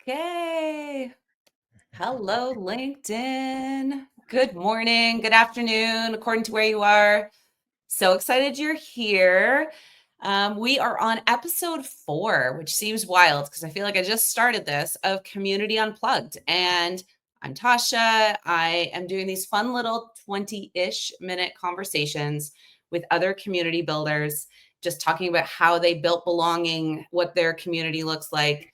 Okay. Hello, LinkedIn. Good morning, good afternoon, according to where you are. So excited you're here. We are on episode 4, which seems wild because I feel like I just started this, of Community Unplugged. And I'm Tasha. I am doing these fun little 20-ish minute conversations with other community builders, just talking about how they built belonging, what their community looks like.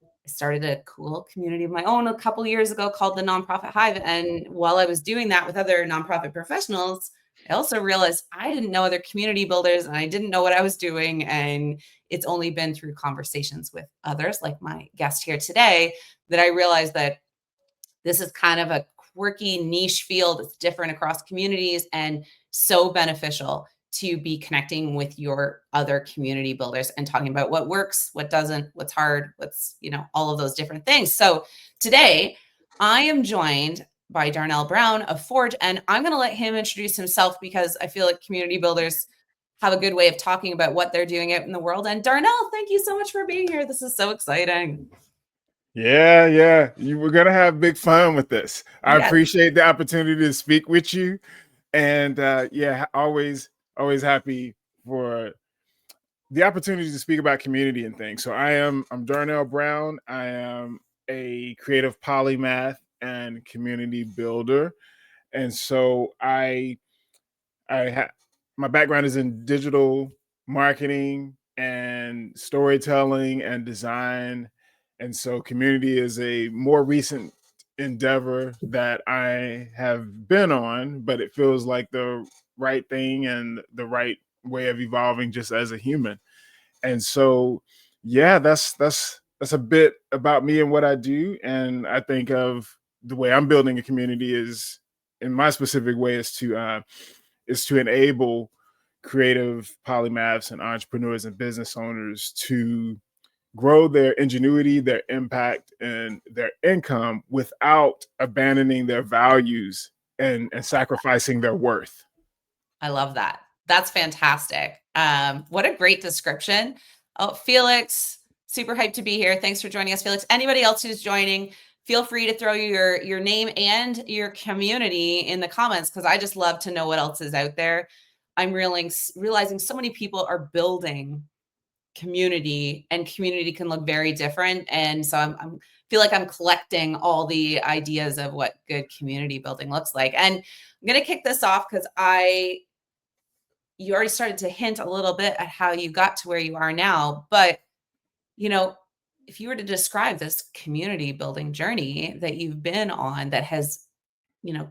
I started a cool community of my own a couple years ago called the Nonprofit Hive. And while I was doing that with other nonprofit professionals, I also realized I didn't know other community builders and I didn't know what I was doing. And it's only been through conversations with others, like my guest here today, that I realized that this is kind of a quirky niche field. It's different across communities and so beneficial to be connecting with your other community builders and talking about what works, what doesn't, what's hard, what's, all of those different things. So today I am joined by Darnell Brown of Forge, and I'm going to let him introduce himself because I feel like community builders have a good way of talking about what they're doing out in the world. And Darnell, thank you so much for being here. This is so exciting. Yeah. We're going to have big fun with this. I Yes. appreciate the opportunity to speak with you. And always happy for the opportunity to speak about community and things. So I'm Darnell Brown. I am a creative polymath and community builder. And so my background is in digital marketing and storytelling and design. And so community is a more recent endeavor that I have been on, but it feels like the right thing and the right way of evolving just as a human. And so that's a bit about me and what I do. And I think of the way I'm building a community is, in my specific way, is to enable creative polymaths and entrepreneurs and business owners to grow their ingenuity, their impact, and their income without abandoning their values and sacrificing their worth. I love that. That's fantastic. What a great description. Oh, Felix, super hyped to be here. Thanks for joining us, Felix. Anybody else who's joining, feel free to throw your name and your community in the comments because I just love to know what else is out there. I'm realizing so many people are building community, and community can look very different. And so I'm feel like I'm collecting all the ideas of what good community building looks like. And I'm going to kick this off because you already started to hint a little bit at how you got to where you are now. But, if you were to describe this community building journey that you've been on that has,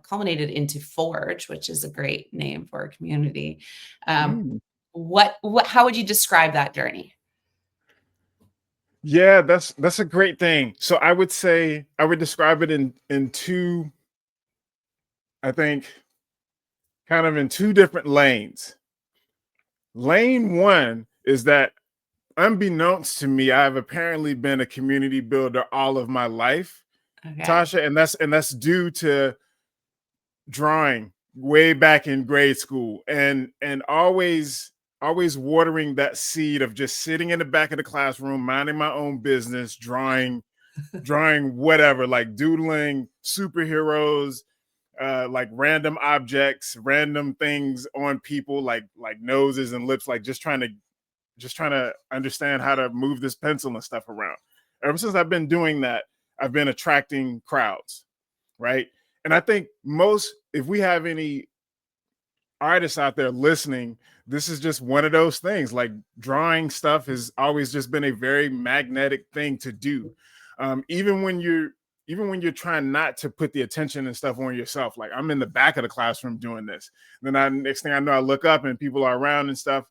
culminated into Forge, which is a great name for a community. Mm. How would you describe that journey? Yeah, that's a great thing. So I would say I would describe it in two, I think, kind of in two different lanes. Lane one is that, unbeknownst to me, I've apparently been a community builder all of my life, Okay. Tasha, and that's due to drawing way back in grade school and always watering that seed of just sitting in the back of the classroom, minding my own business, drawing whatever, like doodling superheroes, like random objects, random things on people, like noses and lips, like just trying to understand how to move this pencil and stuff around. Ever since I've been doing that, I've been attracting crowds, right? And I think if we have any artists out there listening, this is just one of those things. Like, drawing stuff has always just been a very magnetic thing to do. Even when you're trying not to put the attention and stuff on yourself. Like, I'm in the back of the classroom doing this. Next thing I know, I look up and people are around and stuff.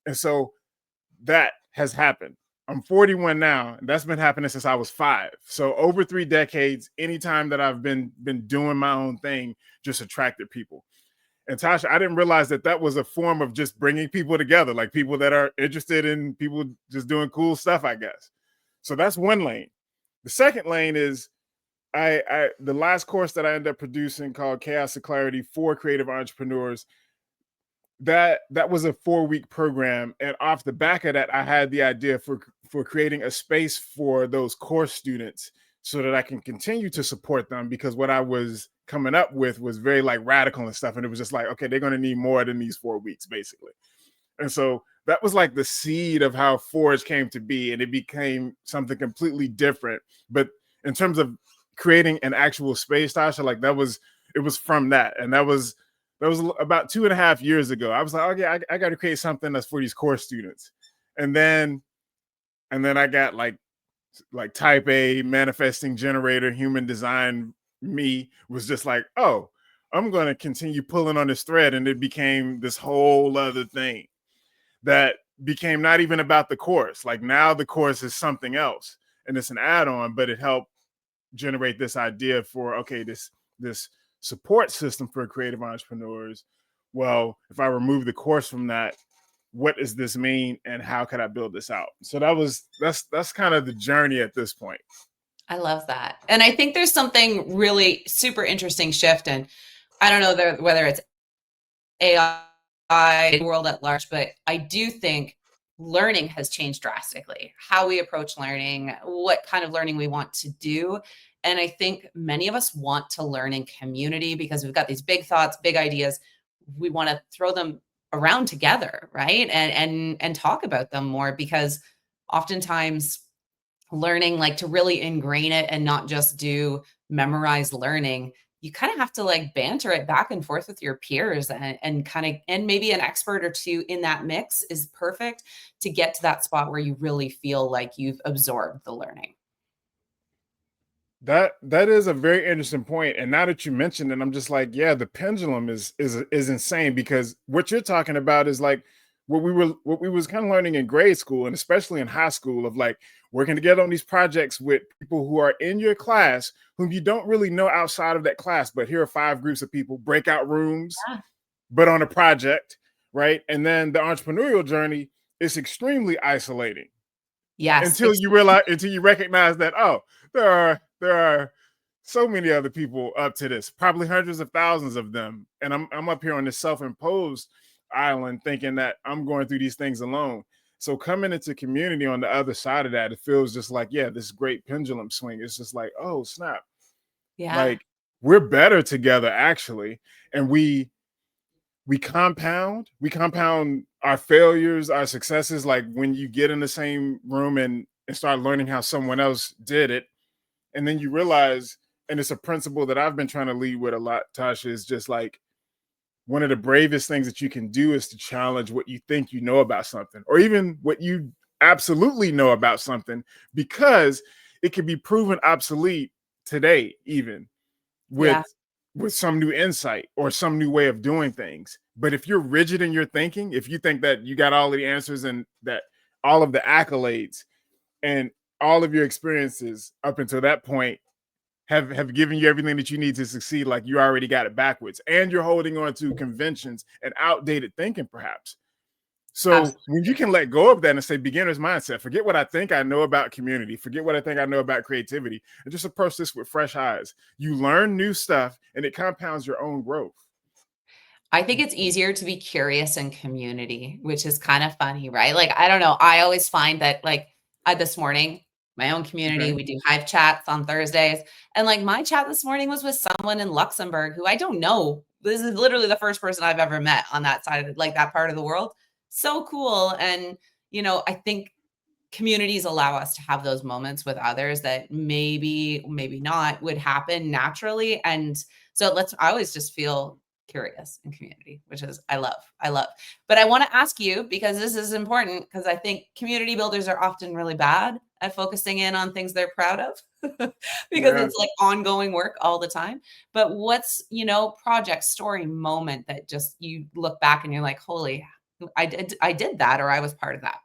And so that has happened. I'm 41 now, and that's been happening since I was 5. So over 3 decades, anytime that I've been doing my own thing, just attracted people. And Tasha, I didn't realize that was a form of just bringing people together, like people that are interested in people just doing cool stuff, I guess. So that's one lane. The second lane is the last course that I ended up producing, called Chaos to Clarity for Creative Entrepreneurs. That was a 4-week program, and off the back of that, I had the idea for for creating a space for those course students so that I can continue to support them, because what I was coming up with was very like radical and stuff. And it was just like, okay, they're going to need more than these 4 weeks, basically. And so that was like the seed of how Forge came to be. And it became something completely different. But in terms of creating an actual space, Tasha, like it was from that. And that was about 2.5 years ago. I was like, okay, I got to create something that's for these course students. And then I got like type A manifesting generator, human design me was just like, oh, I'm going to continue pulling on this thread. And it became this whole other thing that became not even about the course. Like now the course is something else and it's an add-on, but it helped generate this idea for, okay, this support system for creative entrepreneurs. Well, if I remove the course from that, what does this mean and how can I build this out? So that's kind of the journey at this point. I love that. And I think there's something really super interesting shift. And I don't know whether it's AI world at large, but I do think learning has changed drastically. How we approach learning, what kind of learning we want to do. And I think many of us want to learn in community because we've got these big thoughts, big ideas. We want to throw them around together, right? And talk about them more, because oftentimes learning, like to really ingrain it and not just do memorized learning, you kind of have to like banter it back and forth with your peers, and kind of, and maybe an expert or two in that mix is perfect to get to that spot where you really feel like you've absorbed the learning. That is a very interesting point. And now that you mentioned it, I'm just like, yeah, the pendulum is insane, because what you're talking about is like what we was kind of learning in grade school and especially in high school, of like working together on these projects with people who are in your class whom you don't really know outside of that class. But here are 5 groups of people, breakout rooms, Yeah. but on a project, right? And then the entrepreneurial journey is extremely isolating Yes. until you recognize that, oh, there are so many other people up to this, probably hundreds of thousands of them, and I'm up here on this self-imposed island thinking that I'm going through these things alone. So coming into community on the other side of that, it feels just like, yeah, this great pendulum swing. It's just like, oh snap, Yeah. like we're better together actually. And we compound our failures, our successes. Like when you get in the same room and start learning how someone else did it, and then you realize, and it's a principle that I've been trying to lead with a lot, Tasha, is just like one of the bravest things that you can do is to challenge what you think you know about something, or even what you absolutely know about something, because it can be proven obsolete today, even Yeah. with some new insight or some new way of doing things. But if you're rigid in your thinking, if you think that you got all of the answers and that all of the accolades and all of your experiences up until that point have given you everything that you need to succeed, like you already got it backwards, and you're holding on to conventions and outdated thinking perhaps. So when you Absolutely. can let go of that and say beginner's mindset, forget what I think I know about community, forget what I think I know about creativity, and just approach this with fresh eyes. You learn new stuff and it compounds your own growth. I think it's easier to be curious in community, which is kind of funny, right? Like, I don't know. I always find that, like, this morning, my own community, Okay. we do Hive chats on Thursdays. And like, my chat this morning was with someone in Luxembourg who I don't know. This is literally the first person I've ever met on that side of like that part of the world. So cool. And, I think communities allow us to have those moments with others that maybe not would happen naturally. And so I always just feel curious in community, which is I love. But I want to ask you, because this is important, because I think community builders are often really bad at focusing in on things they're proud of because Yeah. it's like ongoing work all the time. But what's, project, story, moment that just you look back and you're like, holy, I did that, or I was part of that.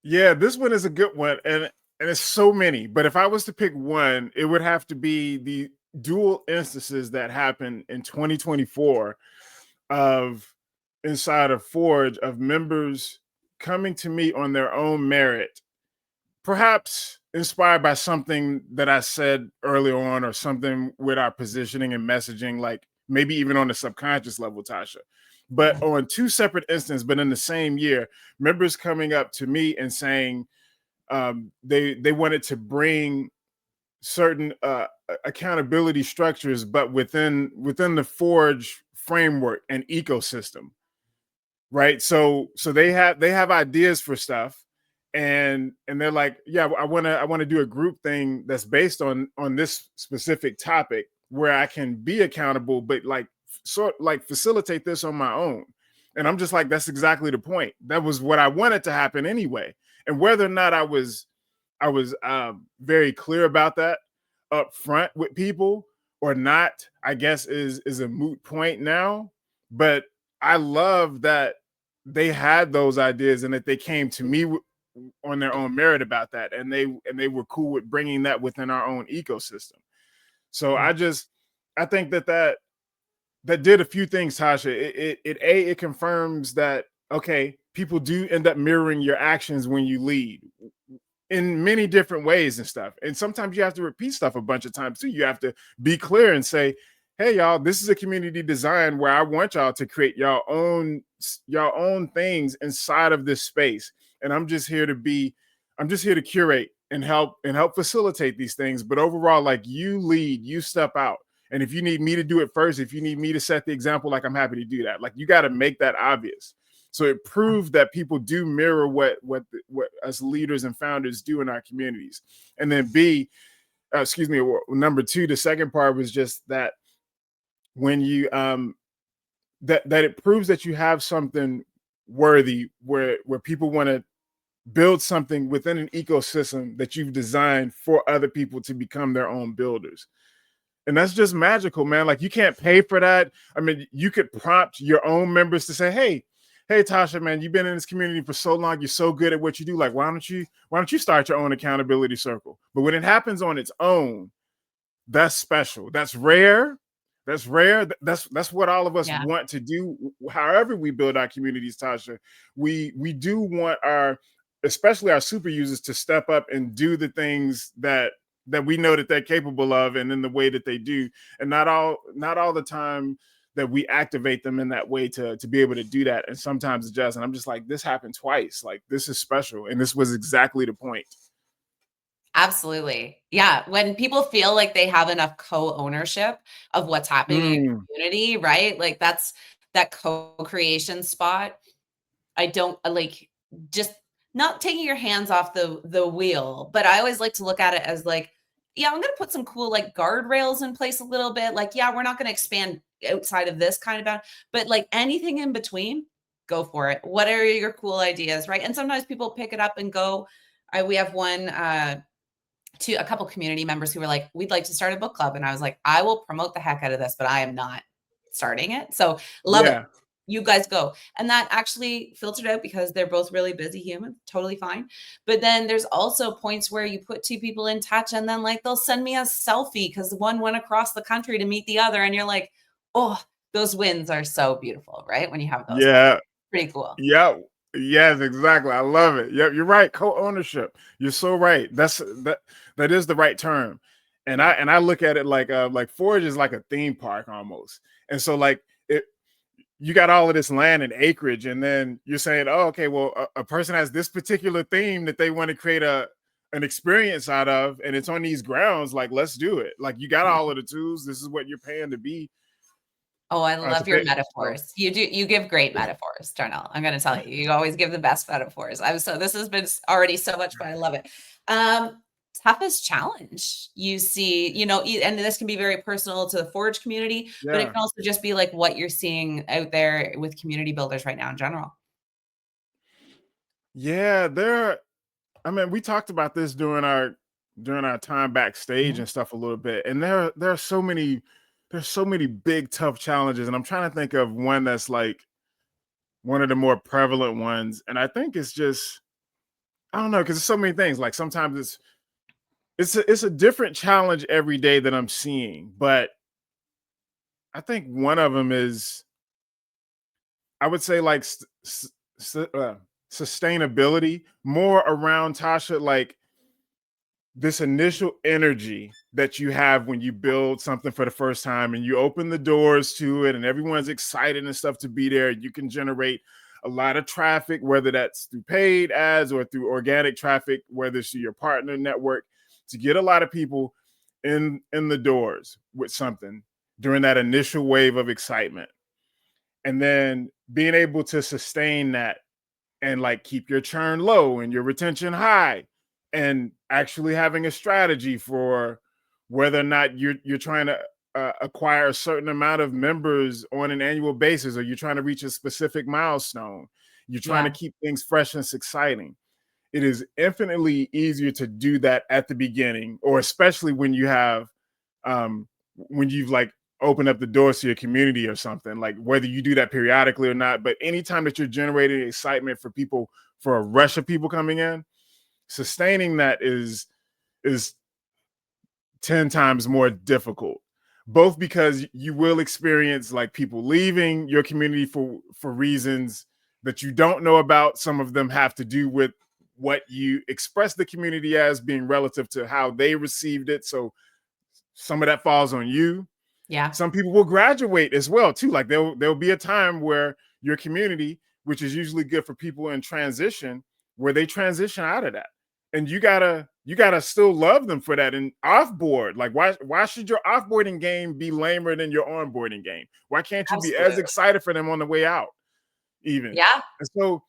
Yeah, this one is a good one, and it's so many. But if I was to pick one, it would have to be the dual instances that happened in 2024 of inside of Forge, of members coming to me on their own merit, perhaps inspired by something that I said early on, or something with our positioning and messaging, like maybe even on the subconscious level, Tasha. but on two separate instances, but in the same year, members coming up to me and saying they wanted to bring certain accountability structures, but within the Forge framework and ecosystem, right? So they have ideas for stuff, and they're like, yeah, I want to do a group thing that's based on this specific topic where I can be accountable, but like facilitate this on my own. And I'm just like, that's exactly the point. That was what I wanted to happen anyway. And whether or not I was very clear about that up front with people or not, I guess is a moot point now. But I love that they had those ideas and that they came to me on their own merit about that, and they were cool with bringing that within our own ecosystem. So I think that did a few things, Tasha. It confirms that, okay, people do end up mirroring your actions when you lead in many different ways and stuff. And sometimes you have to repeat stuff a bunch of times too. You have to be clear and say, hey, y'all, this is a community design where I want y'all to create your own things inside of this space. And I'm just here to curate and help facilitate these things. But overall, like, you lead, you step out. And if you need me to do it first, if you need me to set the example, like, I'm happy to do that. Like, you got to make that obvious. So it proved that people do mirror what us leaders and founders do in our communities. And then number two, the second part was just that when you that it proves that you have something worthy where people want to build something within an ecosystem that you've designed for other people to become their own builders. And that's just magical, man. Like, you can't pay for that. I mean, you could prompt your own members to say, hey, Tasha, man, you've been in this community for so long. You're so good at what you do. Like, why don't you start your own accountability circle? But when it happens on its own, that's special. That's rare. That's rare. That's what all of us want to do. However we build our communities, Tasha, we do want especially our super users to step up and do the things that we know that they're capable of, and in the way that they do, and not all the time that we activate them in that way to be able to do that. And sometimes adjust. And I'm just like, this happened twice. Like, this is special, and this was exactly the point. Absolutely. Yeah. When people feel like they have enough co-ownership of what's happening in a community, right? Like, that's that co-creation spot. I don't like just not taking your hands off the wheel, but I always like to look at it as like, yeah, I'm going to put some cool like guardrails in place a little bit. Like, yeah, we're not going to expand outside of this kind of bound, but like anything in between, go for it. What are your cool ideas, right? And sometimes people pick it up and go. We have a couple community members who were like, we'd like to start a book club. And I was like, I will promote the heck out of this, but I am not starting it. So love it. You guys go. And that actually filtered out because they're both really busy humans, totally fine. But then there's also points where you put two people in touch, and then like they'll send me a selfie because one went across the country to meet the other. And you're like, oh, those wins are so beautiful, right? When you have those. Yeah. Wins. Pretty cool. Yeah. Yes, exactly. I love it. Yep, you're right. Co-ownership. You're so right. That is the right term. And I look at it like Forge is like a theme park almost. And so like you got all of this land and acreage, and then you're saying, oh, okay, well, a person has this particular theme that they want to create an experience out of, and it's on these grounds. Like, let's do it. Like, you got all of the tools. This is what you're paying to be. Oh, I love your metaphors. You give great metaphors, Darnell. I'm going to tell you, you always give the best metaphors. This has been already so much fun. I love it. Toughest challenge you see, and this can be very personal to the Forge community, but it can also just be like what you're seeing out there with community builders right now in general. Yeah, we talked about this during our time backstage and stuff a little bit. And there's so many big, tough challenges. And I'm trying to think of one that's like one of the more prevalent ones. And I think it's just, I don't know, because there's so many things. Like, sometimes it's a different challenge every day that I'm seeing. But I think one of them is, I would say, like sustainability, more around, Tasha, like this initial energy that you have when you build something for the first time and you open the doors to it and everyone's excited and stuff to be there. You can generate a lot of traffic, whether that's through paid ads or through organic traffic, whether it's through your partner network, to get a lot of people in the doors with something during that initial wave of excitement. And then being able to sustain that and like keep your churn low and your retention high, and actually having a strategy for whether or not you're trying to acquire a certain amount of members on an annual basis, or you're trying to reach a specific milestone. You're trying to keep things fresh and exciting. It is infinitely easier to do that at the beginning, or especially when you have when you've like opened up the doors to your community or something, like whether you do that periodically or not. But anytime that you're generating excitement for people, for a rush of people coming in, sustaining that is 10 times more difficult, both because you will experience like people leaving your community for reasons that you don't know about. Some of them have to do with what you express the community as being relative to how they received it, so some of that falls on you. Yeah. Some people will graduate as well too. Like there'll be a time where your community, which is usually good for people in transition, where they transition out of that. And you gotta still love them for that. And offboard, like why should your offboarding game be lamer than your onboarding game? Why can't you be as excited for them on the way out? Even. Yeah. And so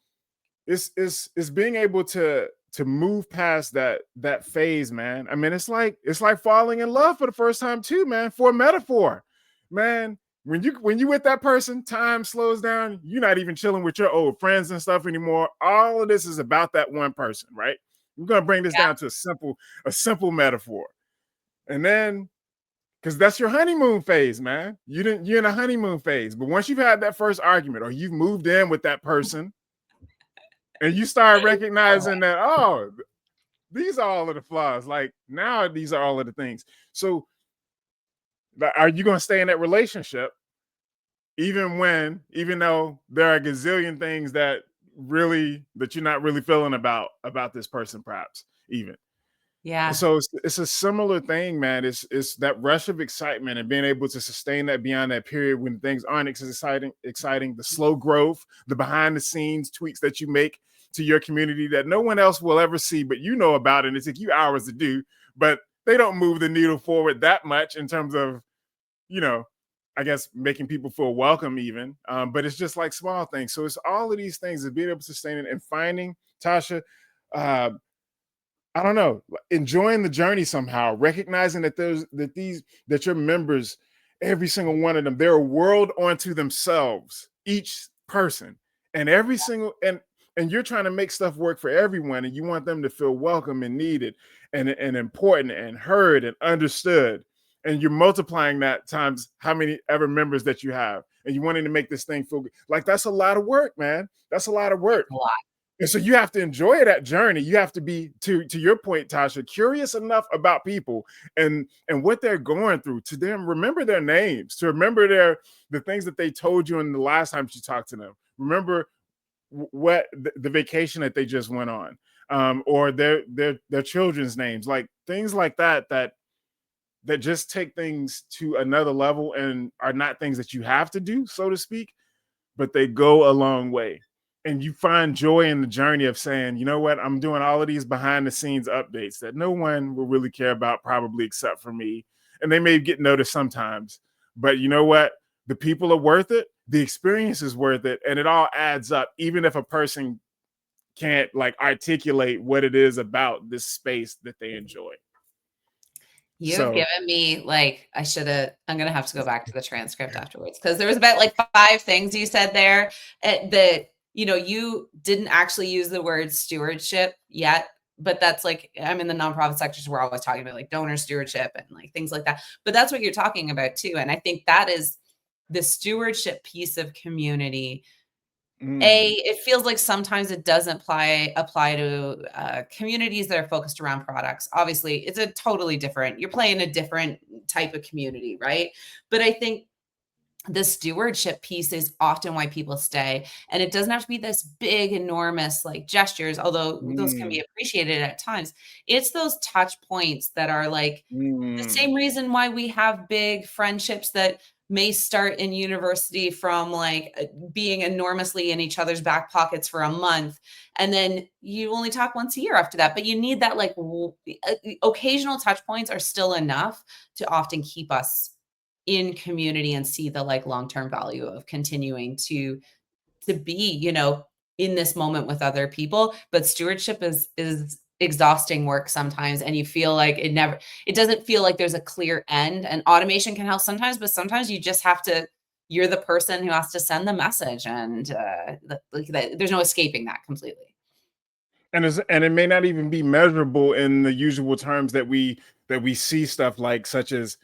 it's being able to move past that phase, man. I mean, it's like falling in love for the first time too, man. For a metaphor, man. When you with that person, time slows down. You're not even chilling with your old friends and stuff anymore. All of this is about that one person, right? We're gonna bring this down to a simple metaphor, and then because that's your honeymoon phase, man. You're in a honeymoon phase, but once you've had that first argument, or you've moved in with that person, and you start recognizing that, oh, these are all of the flaws. Like now, these are all of the things. So, are you going to stay in that relationship, even though there are a gazillion things that you're not really feeling about this person, perhaps even? Yeah. So it's a similar thing, man. It's that rush of excitement and being able to sustain that beyond that period when things aren't as exciting, the slow growth, the behind the scenes tweaks that you make to your community that no one else will ever see, but you know about it. And it takes you hours to do, but they don't move the needle forward that much in terms of, I guess making people feel welcome even. But it's just like small things. So it's all of these things of being able to sustain it and finding, Tasha, I don't know, enjoying the journey somehow, recognizing that your members, every single one of them, they're a world unto themselves, each person, and every single, and you're trying to make stuff work for everyone, and you want them to feel welcome and needed and important and heard and understood. And you're multiplying that times how many ever members that you have, and you wanting to make this thing feel good. Like that's a lot of work, man. That's a lot of work. A lot. And so you have to enjoy that journey. You have to be, to your point, Tasha, curious enough about people and what they're going through, to them remember their names, to remember the things that they told you in the last time you talked to them. Remember what the vacation that they just went on, or their children's names, like things like that just take things to another level and are not things that you have to do, so to speak, but they go a long way. And you find joy in the journey of saying, you know what, I'm doing all of these behind the scenes updates that no one will really care about, probably except for me. And they may get noticed sometimes, but you know what? The people are worth it. The experience is worth it. And it all adds up, even if a person can't like articulate what it is about this space that they enjoy. You've given me like, I'm going to have to go back to the transcript afterwards, because there was about like 5 things you said there that, you didn't actually use the word stewardship yet, but that's like, I'm in the nonprofit sector, so we're always talking about like donor stewardship and like things like that. But that's what you're talking about too. And I think that is the stewardship piece of community. It feels like sometimes it doesn't apply to communities that are focused around products. Obviously, it's a totally different, you're playing a different type of community, right? But I think the stewardship piece is often why people stay. And it doesn't have to be this big, enormous like gestures, although those can be appreciated at times. It's those touch points that are like the same reason why we have big friendships that may start in university from like being enormously in each other's back pockets for a month. And then you only talk once a year after that. But you need that like occasional touch points are still enough to often keep us in community and see the like long-term value of continuing to be, you know, in this moment with other people. But stewardship is exhausting work sometimes, and you feel like it doesn't feel like there's a clear end. And automation can help sometimes, but sometimes you just have to, you're the person who has to send the message, and there's no escaping that completely. And it may not even be measurable in the usual terms that we see stuff like, such as,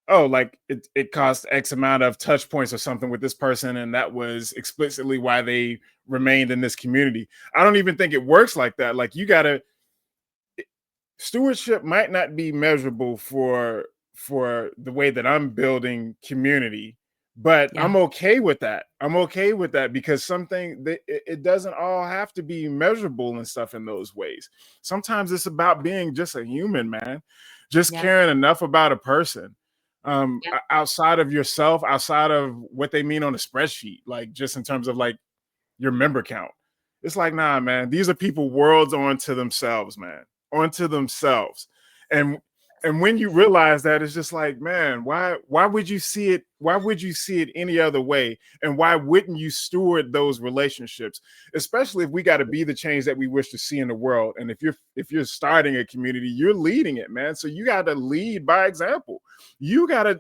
oh, like it cost X amount of touch points or something with this person, and that was explicitly why they remained in this community. I don't even think it works like that. Like, you gotta, stewardship might not be measurable for the way that I'm building community, but Yeah. I'm okay with that. I'm okay with that because it doesn't all have to be measurable and stuff in those ways. Sometimes it's about being just a human, man, just Yeah. caring enough about a person, Yeah. outside of yourself, outside of what they mean on a spreadsheet, like just in terms of like your member count. It's like, nah, man, these are people worlds onto themselves, man, onto themselves. And when you realize that, it's just like, man, why would you see it? Why would you see it any other way? And why wouldn't you steward those relationships? Especially if we got to be the change that we wish to see in the world. And if you're starting a community, you're leading it, man. So you got to lead by example. You gotta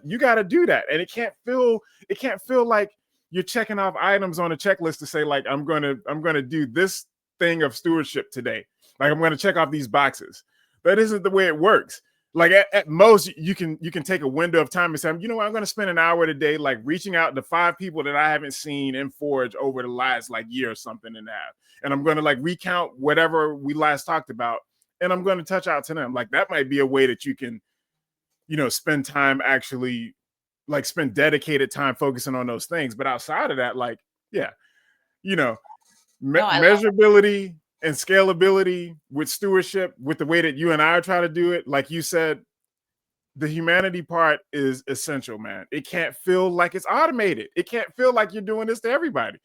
do that. And it can't feel like you're checking off items on a checklist to say, like, I'm gonna do this thing of stewardship today. Like, I'm gonna check off these boxes. That isn't the way it works. Like, at most, you can take a window of time and say, you know what, I'm gonna spend an hour today like reaching out to 5 people that I haven't seen in Forge over the last like year or something and that. And I'm gonna like recount whatever we last talked about, and I'm gonna touch out to them. Like, that might be a way that you can, spend time, actually like spend dedicated time focusing on those things. But outside of that, like, yeah, you know, No, I love it. measurability and scalability with stewardship, with the way that you and I are trying to do it, like you said, the humanity part is essential, man. It can't feel like it's automated. It can't feel like you're doing this to everybody.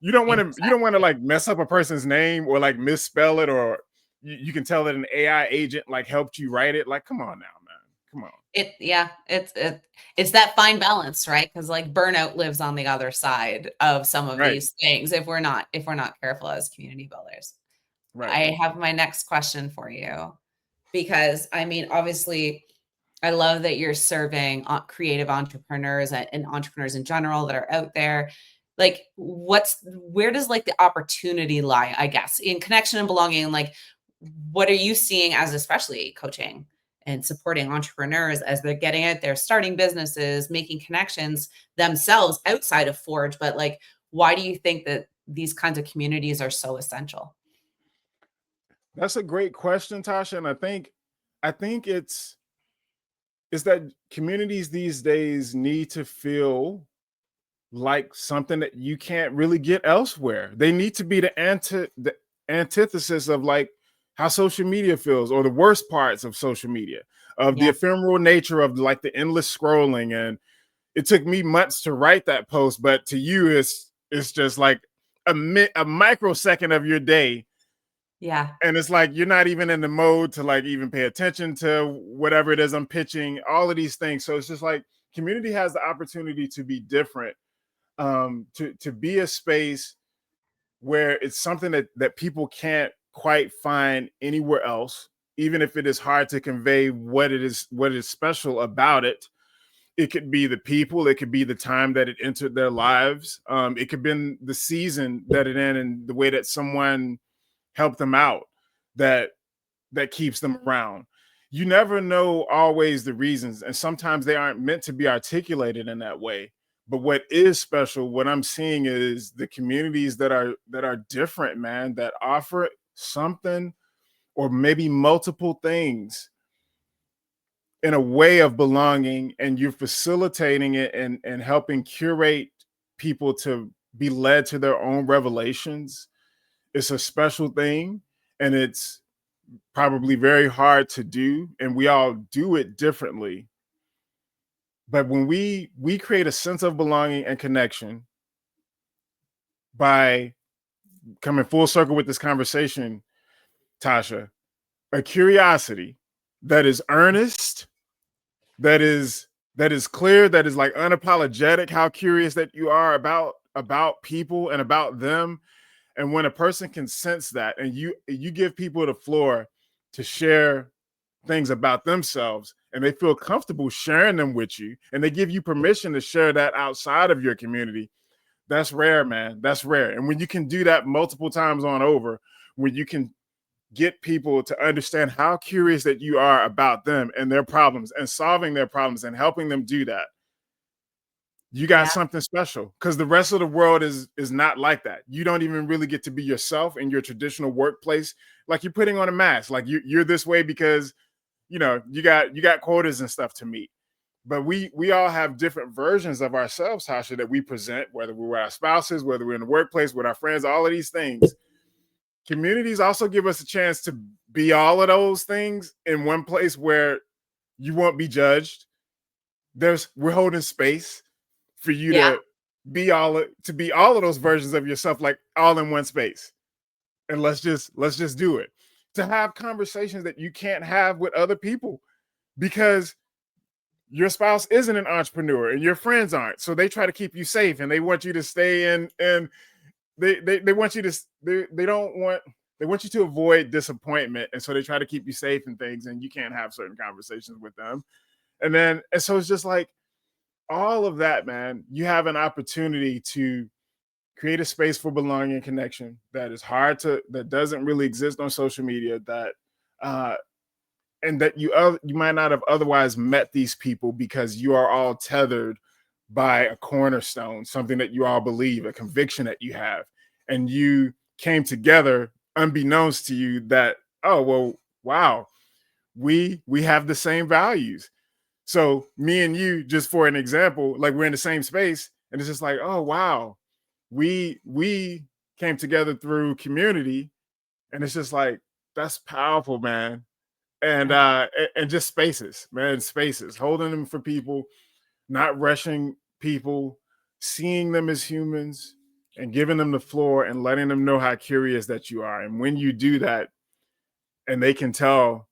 You don't want to Exactly. like mess up a person's name or like misspell it, or you can tell that an AI agent like helped you write it. Like, come on now, man. Come on. Yeah, it's that fine balance, right? Because like burnout lives on the other side of some of Right. these things if we're not careful as community builders. Right. I have my next question for you, because I mean, obviously, I love that you're serving creative entrepreneurs and entrepreneurs in general that are out there. Like, where does like the opportunity lie, I guess, in connection and belonging? Like, what are you seeing as especially coaching and supporting entrepreneurs as they're getting out there, starting businesses, making connections themselves outside of Forge? But like, why do you think that these kinds of communities are so essential? That's a great question, Tasha. And I think it's that communities these days need to feel like something that you can't really get elsewhere. They need to be the antithesis of like how social media feels, or the worst parts of social media, of the Yeah. ephemeral nature of like the endless scrolling. And it took me months to write that post, but to you, it's just like a microsecond of your day, Yeah. and it's like you're not even in the mode to like even pay attention to whatever it is I'm pitching, all of these things. So it's just like community has the opportunity to be different, to be a space where it's something that people can't quite find anywhere else, even if it is hard to convey what is special about it. It could be the people, it could be the time that it entered their lives, it could be the season that it in, and the way that someone helped them out, that keeps them around. You never know always the reasons, and sometimes they aren't meant to be articulated in that way. But what is special, what I'm seeing, is the communities that are different, man, that offer something or maybe multiple things in a way of belonging, and you're facilitating it and helping curate people to be led to their own revelations. It's a special thing, and it's probably very hard to do, and we all do it differently. But when we create a sense of belonging and connection by coming full circle with this conversation, Tasha, a curiosity that is earnest, that is clear, that is like unapologetic, how curious that you are about people and about them. And when a person can sense that, and you give people the floor to share things about themselves, and they feel comfortable sharing them with you, and they give you permission to share that outside of your community, that's rare, man. That's rare. And when you can do that multiple times on over, when you can get people to understand how curious that you are about them and their problems and solving their problems and helping them do that, you got something special, because the rest of the world is not like that. You don't even really get to be yourself in your traditional workplace. Like, you're putting on a mask, like you're this way because you got quotas and stuff to meet. But we all have different versions of ourselves, Tasha, that we present, whether we're with our spouses, whether we're in the workplace, with our friends, all of these things. Communities also give us a chance to be all of those things in one place where you won't be judged. We're holding space for you to be all of those versions of yourself, like all in one space. And let's just do it. To have conversations that you can't have with other people because your spouse isn't an entrepreneur and your friends aren't. So they try to keep you safe, and they want you to stay in, and they want you to they want you to avoid disappointment. And so they try to keep you safe and things, and you can't have certain conversations with them. And so it's just like all of that, man. You have an opportunity to create a space for belonging and connection that doesn't really exist on social media, and that you might not have otherwise met these people, because you are all tethered by a cornerstone, something that you all believe, a conviction that you have, and you came together unbeknownst to you that, oh, well, wow, we have the same values. So me and you, just for an example, like, we're in the same space, and it's just like, oh wow, we came together through community, and it's just like, that's powerful, man. And just spaces, man, spaces, holding them for people, not rushing people, seeing them as humans, and giving them the floor and letting them know how curious that you are. And when you do that, and they can tell,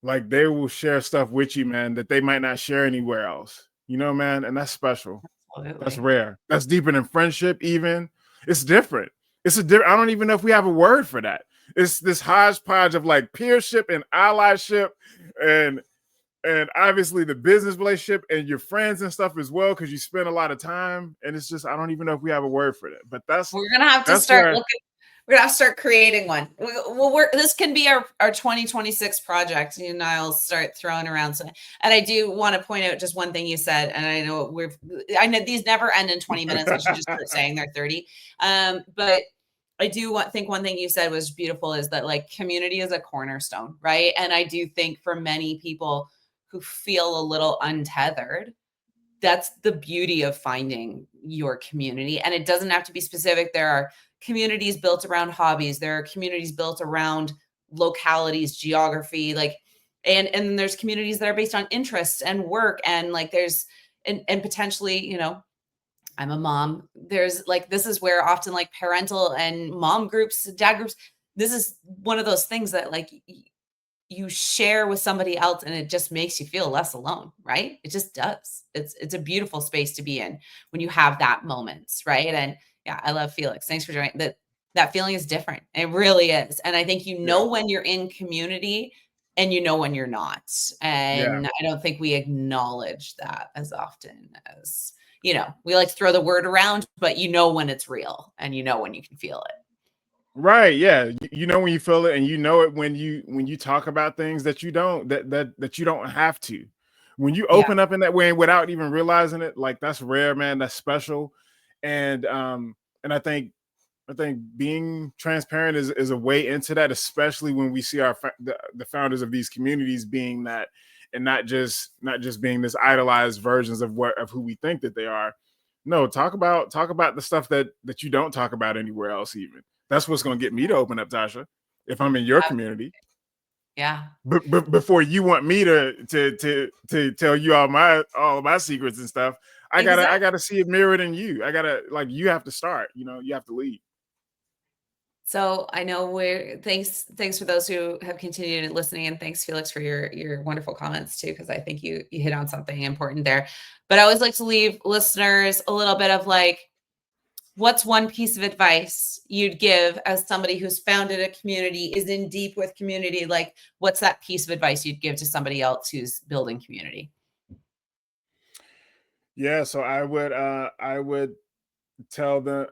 like, they will share stuff with you, man, that they might not share anywhere else, man. And that's special. Absolutely. That's rare. That's deeper than friendship, even. It's different. I don't even know if we have a word for that. It's this hodgepodge of like peership and allyship, and obviously the business relationship and your friends and stuff as well, because you spend a lot of time. And it's just, I don't even know if we have a word for that. But we're gonna have to start looking. We're gonna have to start creating one. This can be our 2026 project, and I'll start throwing around some. And I do want to point out just one thing you said, and I know these never end in 20 minutes. I should just start saying they're 30. But I do think one thing you said was beautiful, is that like community is a cornerstone, right? And I do think for many people who feel a little untethered, that's the beauty of finding your community. And it doesn't have to be specific. There are communities built around hobbies. There are communities built around localities, geography, and there's communities that are based on interests and work. And like and potentially, I'm a mom. There's like, this is where often like parental and mom groups, dad groups, this is one of those things that like you share with somebody else, and it just makes you feel less alone, right? It just does. It's a beautiful space to be in when you have that moment, right? And yeah, I love Felix. Thanks for joining. That feeling is different. It really is. And I think when you're in community, and when you're not. And I don't think we acknowledge that as often as, we like to throw the word around, but when it's real, and when you can feel it. Right. Yeah. When you feel it, and it when you talk about things that you don't have to. When you open up in that way without even realizing it, like, that's rare, man. That's special. And I think being transparent is a way into that, especially when we see the founders of these communities being that. and not just being this idolized versions of who we think that they are. No, talk about the stuff that you don't talk about anywhere else. Even that's what's going to get me to open up, Tasha, if I'm in your community. Yeah. But before you want me to tell you all of my secrets and stuff, I gotta see it mirrored in you. I gotta, like, you have to start. You have to lead. So I know thanks for those who have continued listening, and thanks, Felix, for your wonderful comments too, because I think you hit on something important there. But I always like to leave listeners a little bit of like, what's one piece of advice you'd give as somebody who's founded a community, is in deep with community? Like, what's that piece of advice you'd give to somebody else who's building community? Yeah, so I would tell the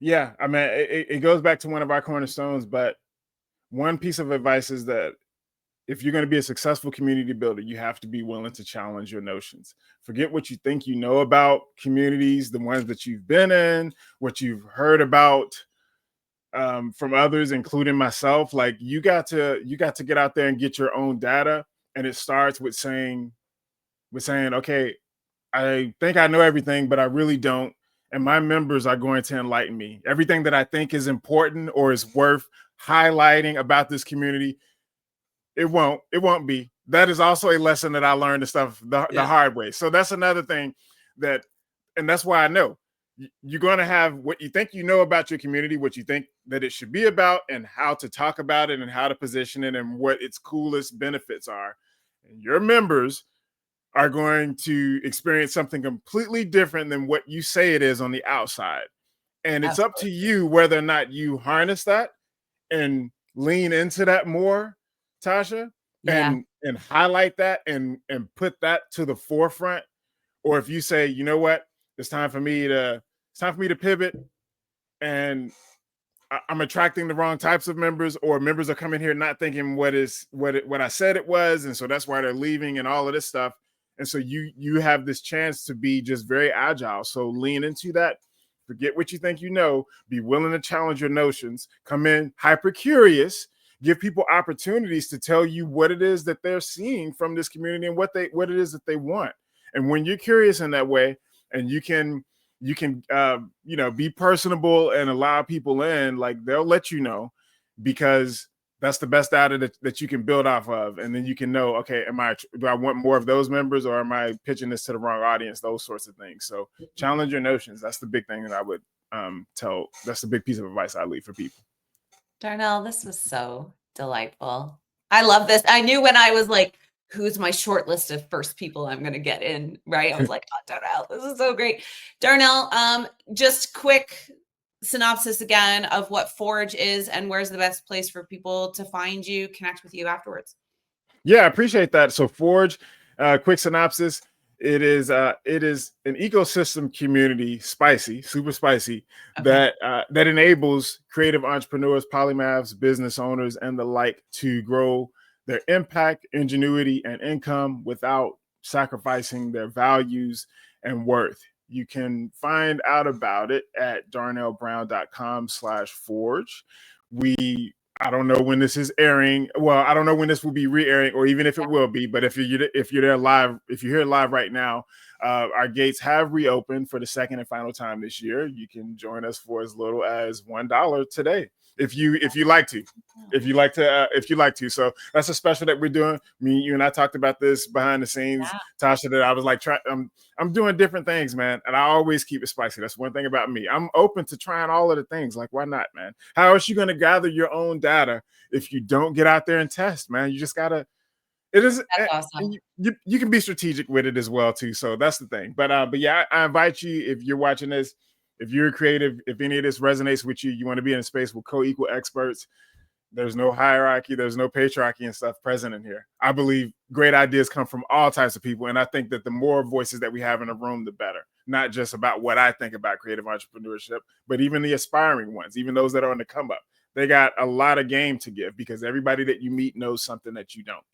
yeah, I mean, it goes back to one of our cornerstones, but one piece of advice is that if you're going to be a successful community builder, you have to be willing to challenge your notions. Forget what you think you know about communities, the ones that you've been in, what you've heard about from others, including myself. Like, you got to get out there and get your own data, and it starts with saying, okay, I think I know everything, but I really don't. And my members are going to enlighten me. Everything that I think is important or is worth highlighting about this community, it won't be. That is also a lesson that I learned the hard way. So that's another thing and that's why I know you're going to have what you think you know about your community, what you think that it should be about, and how to talk about it and how to position it and what its coolest benefits are. And your members are going to experience something completely different than what you say it is on the outside. And it's up to you whether or not you harness that and lean into that more, Tasha, and highlight that and put that to the forefront. Or if you say, you know what, it's time for me to pivot, and I'm attracting the wrong types of members, or members are coming here not thinking what I said it was, and so that's why they're leaving and all of this stuff. And so you have this chance to be just very agile. So lean into that. Forget what you think you know. Be willing to challenge your notions. Come in hyper curious. Give people opportunities to tell you what it is that they're seeing from this community and what it is that they want. And when you're curious in that way, and you can be personable and allow people in, like, they'll let you know, because that's the best data that you can build off of. And then you can know, okay, do I want more of those members, or am I pitching this to the wrong audience? Those sorts of things. So challenge your notions. That's the big thing that I would that's the big piece of advice I leave for people. Darnell, this was so delightful. I love this. I knew when I was like, who's my short list of first people I'm going to get in, right? I was like, oh, Darnell, this is so great. Darnell, just quick synopsis again of what Forge is and where's the best place for people to find you, connect with you afterwards. Yeah, I appreciate that. So Forge, quick synopsis. It is an ecosystem community, super spicy, okay, that enables creative entrepreneurs, polymaths, business owners, and the like to grow their impact, ingenuity, and income without sacrificing their values and worth. You can find out about it at darnellbrown.com/forge. I don't know when this is airing. Well, I don't know when this will be re-airing, or even if it will be. But if you're there live, if you're here live right now, our gates have reopened for the second and final time this year. You can join us for as little as $1 today, if you like to. So that's a special that we're doing. Me, you, and I talked about this behind the scenes, Tasha. That I was like, I'm doing different things, man, and I always keep it spicy. That's one thing about me. I'm open to trying all of the things. Like, why not, man? How else you going to gather your own data if you don't get out there and test, man? You just gotta. It is. That's awesome. You can be strategic with it as well too. So that's the thing. But yeah, I invite you, if you're watching this, if you're creative, if any of this resonates with you, you want to be in a space with co-equal experts. There's no hierarchy, there's no patriarchy and stuff present in here. I believe great ideas come from all types of people. And I think that the more voices that we have in a room, the better. Not just about what I think about creative entrepreneurship, but even the aspiring ones, even those that are on the come up. They got a lot of game to give, because everybody that you meet knows something that you don't.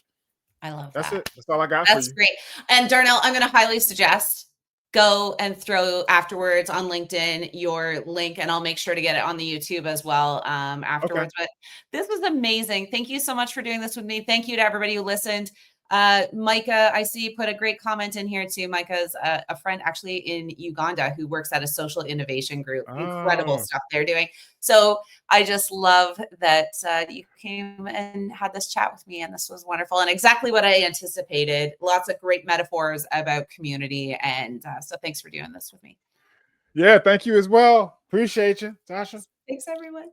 I love that. That's it. That's all I got for you. That's great. And Darnell, I'm going to highly suggest, go and throw afterwards on LinkedIn your link, and I'll make sure to get it on the YouTube as well afterwards. But this was amazing. Thank you so much for doing this with me. Thank you to everybody who listened. Micah, I see you put a great comment in here too. Micah's a friend actually in Uganda who works at a social innovation group. Incredible stuff they're doing. So I just love that you came and had this chat with me, and this was wonderful and exactly what I anticipated. Lots of great metaphors about community, and so thanks for doing this with me. Yeah, thank you as well. Appreciate you, Tasha. Thanks, everyone.